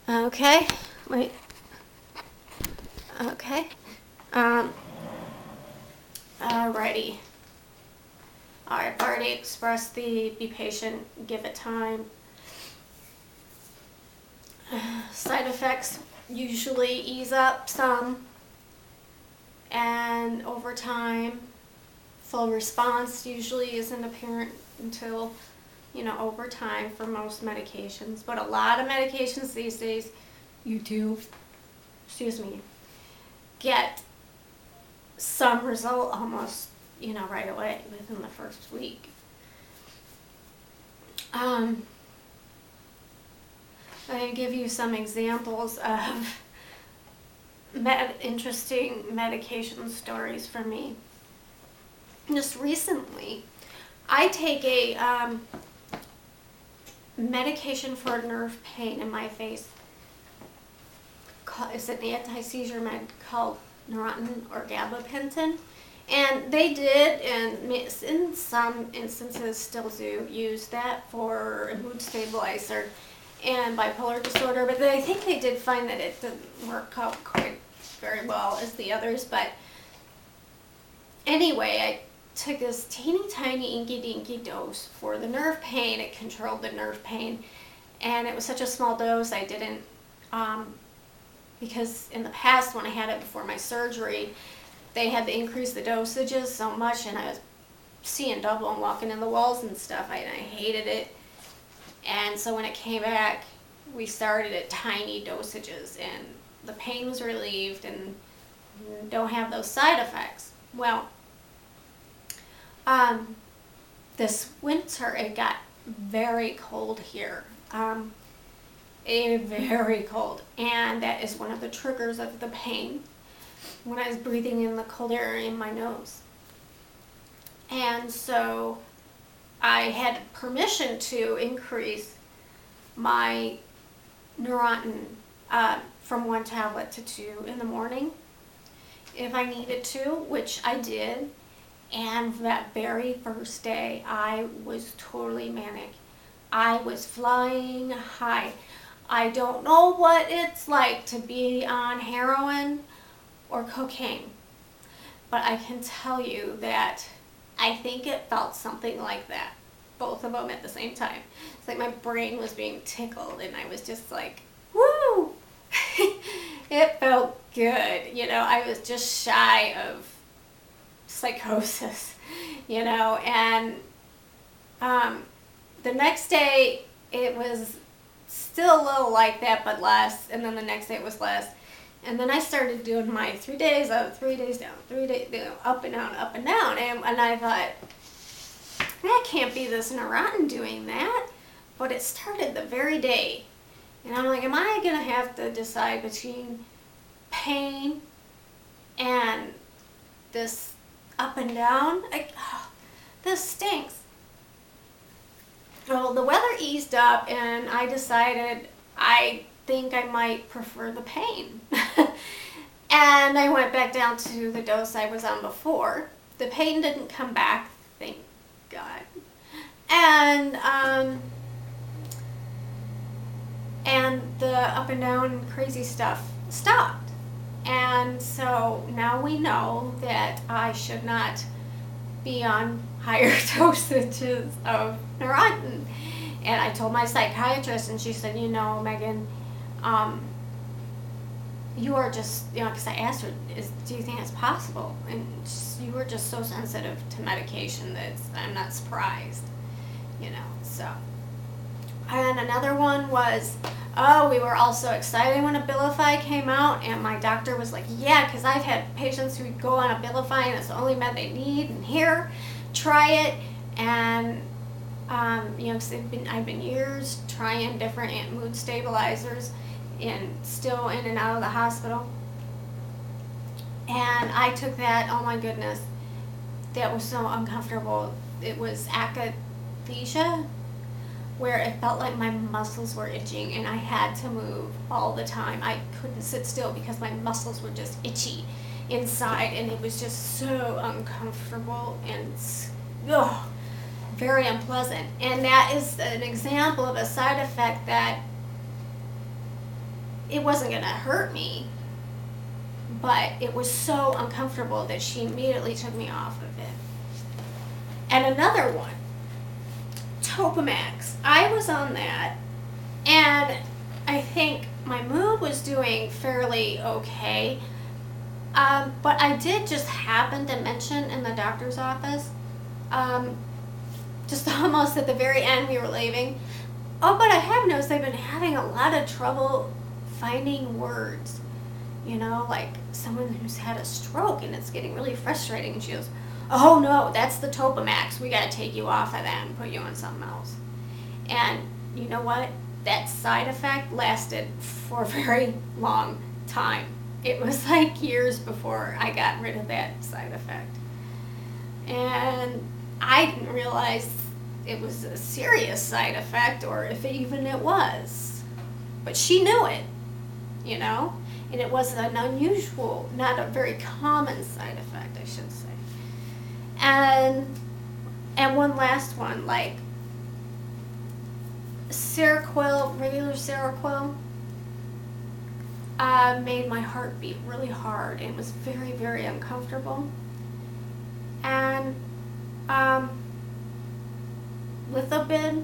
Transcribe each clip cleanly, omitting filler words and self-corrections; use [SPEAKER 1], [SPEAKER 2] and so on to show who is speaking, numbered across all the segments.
[SPEAKER 1] Okay, wait. Okay. Um, Alrighty. I've already expressed the be patient, give it time. Side effects usually ease up some, and over time, full response usually isn't apparent until, over time for most medications. But a lot of medications these days, you do, excuse me, get some result almost, right away within the first week. I'm going to give you some examples of interesting medication stories for me. Just recently, I take a medication for nerve pain in my face. It's an anti-seizure med called Neurontin or gabapentin. And they did, and in some instances still do, use that for a mood stabilizer and bipolar disorder. But I think they did find that it didn't work out quite very well as the others. But anyway, I took this teeny tiny inky dinky dose for the nerve pain. It controlled the nerve pain, and it was such a small dose I didn't, because in the past when I had it before my surgery, they had to increase the dosages so much, and I was seeing double and walking in the walls and stuff. I hated it. And so when it came back, we started at tiny dosages, and the pain was relieved and don't have those side effects. Well, this winter it got very cold here. Very cold, and that is one of the triggers of the pain when I was breathing in the cold air in my nose. And so I had permission to increase my Neurontin from 1 tablet to 2 in the morning if I needed to, which I did. And that very first day, I was totally manic. I was flying high. I don't know what it's like to be on heroin or cocaine, but I can tell you that I think it felt something like that, both of them at the same time. It's like my brain was being tickled, and I was just like, woo! It felt good. I was just shy of psychosis, and the next day it was still a little like that, but less, and then the next day it was less. And then I started doing my 3 days up, 3 days down, 3 days down, up and down, up and down. And I thought, that can't be this Neurontin doing that. But it started the very day. And I'm like, am I going to have to decide between pain and this up and down? This stinks. Well, the weather eased up, and I decided I think I might prefer the pain. And I went back down to the dose I was on before. The pain didn't come back, thank God. And the up and down crazy stuff stopped. And so now we know that I should not be on higher dosages of Neurontin. And I told my psychiatrist, and she said, Megan, you are just, because I asked her, do you think it's possible? And you were just so sensitive to medication that I'm not surprised, so. And another one was, we were all so excited when Abilify came out, and my doctor was like, yeah, because I've had patients who go on Abilify, and it's the only med they need, and here, try it. And because I've been years trying different mood stabilizers and still in and out of the hospital. And I took that, oh my goodness, that was so uncomfortable. It was akathisia, where it felt like my muscles were itching and I had to move all the time. I couldn't sit still because my muscles were just itchy inside, and it was just so uncomfortable and very unpleasant. And that is an example of a side effect that it wasn't going to hurt me, but it was so uncomfortable that she immediately took me off of it. And another one, Topamax. I was on that, and I think my mood was doing fairly okay, but I did just happen to mention in the doctor's office, just almost at the very end we were leaving, oh, but I have noticed I've been having a lot of trouble finding words, you know, like someone who's had a stroke and it's getting really frustrating. And she goes, oh no, that's the Topamax. We got to take you off of that and put you on something else. And you know what? That side effect lasted for a very long time. It was like years before I got rid of that side effect. And I didn't realize it was a serious side effect, or if even it was. But she knew it, you know? And it was an unusual, not a very common side effect, I should say. And one last one, like Seroquel, regular Seroquel, made my heart beat really hard. It was very, very uncomfortable. And Lithobid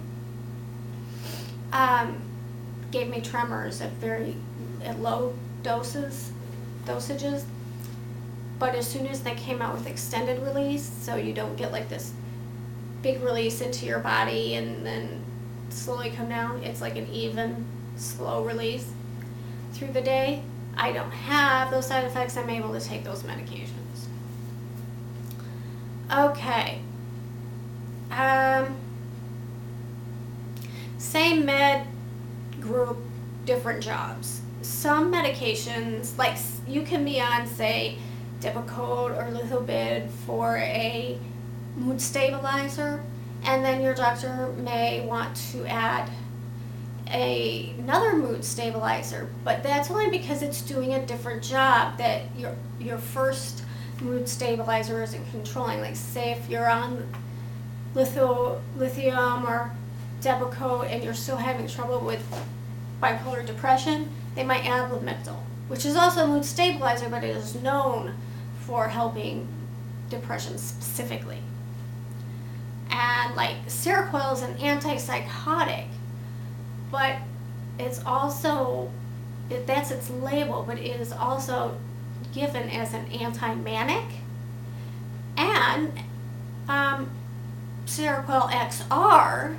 [SPEAKER 1] gave me tremors at low dosages. But as soon as they came out with extended release, so you don't get like this big release into your body and then slowly come down, it's like an even, slow release through the day. I don't have those side effects. I'm able to take those medications. Okay. Same med group, different jobs. Some medications, like you can be on, say, Depakote or Lithobid for a mood stabilizer, and then your doctor may want to add another mood stabilizer, but that's only because it's doing a different job that your first mood stabilizer isn't controlling. Like say if you're on lithium or Depakote and you're still having trouble with bipolar depression, they might add Lamictal, which is also a mood stabilizer, but it is known for helping depression specifically. And like Seroquel is an antipsychotic, but it's also, that's its label, but it is also given as an anti-manic. And Seroquel XR,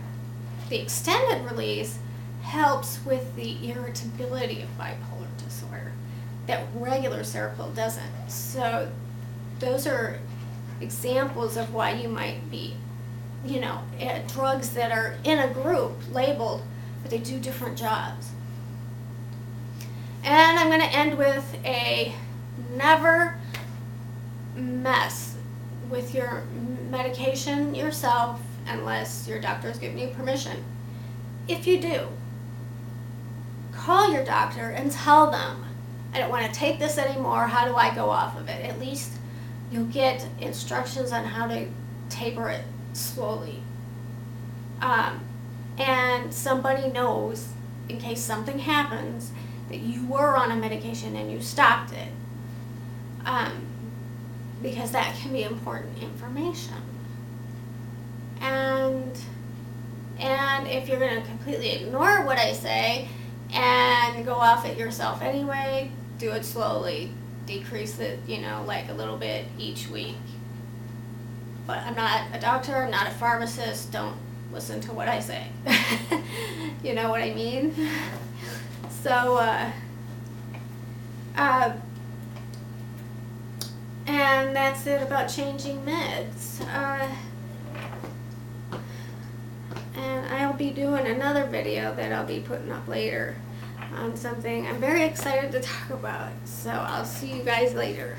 [SPEAKER 1] the extended release, helps with the irritability of bipolar disorder that regular Seroquel doesn't. So those are examples of why you might be, you know, drugs that are in a group labeled, but they do different jobs. And I'm going to end with a never mess with your medication yourself unless your doctor has given you permission. If you do, call your doctor and tell them, I don't want to take this anymore, how do I go off of it? At least you'll get instructions on how to taper it slowly. And somebody knows, in case something happens, that you were on a medication and you stopped it. Because that can be important information. And if you're going to completely ignore what I say and go off it yourself anyway, do it slowly. Decrease it, you know, like a little bit each week. But I'm not a doctor, I'm not a pharmacist, don't listen to what I say. You know what I mean? So, and that's it about changing meds. And I'll be doing another video that I'll be putting up later on something I'm very excited to talk about. So I'll see you guys later.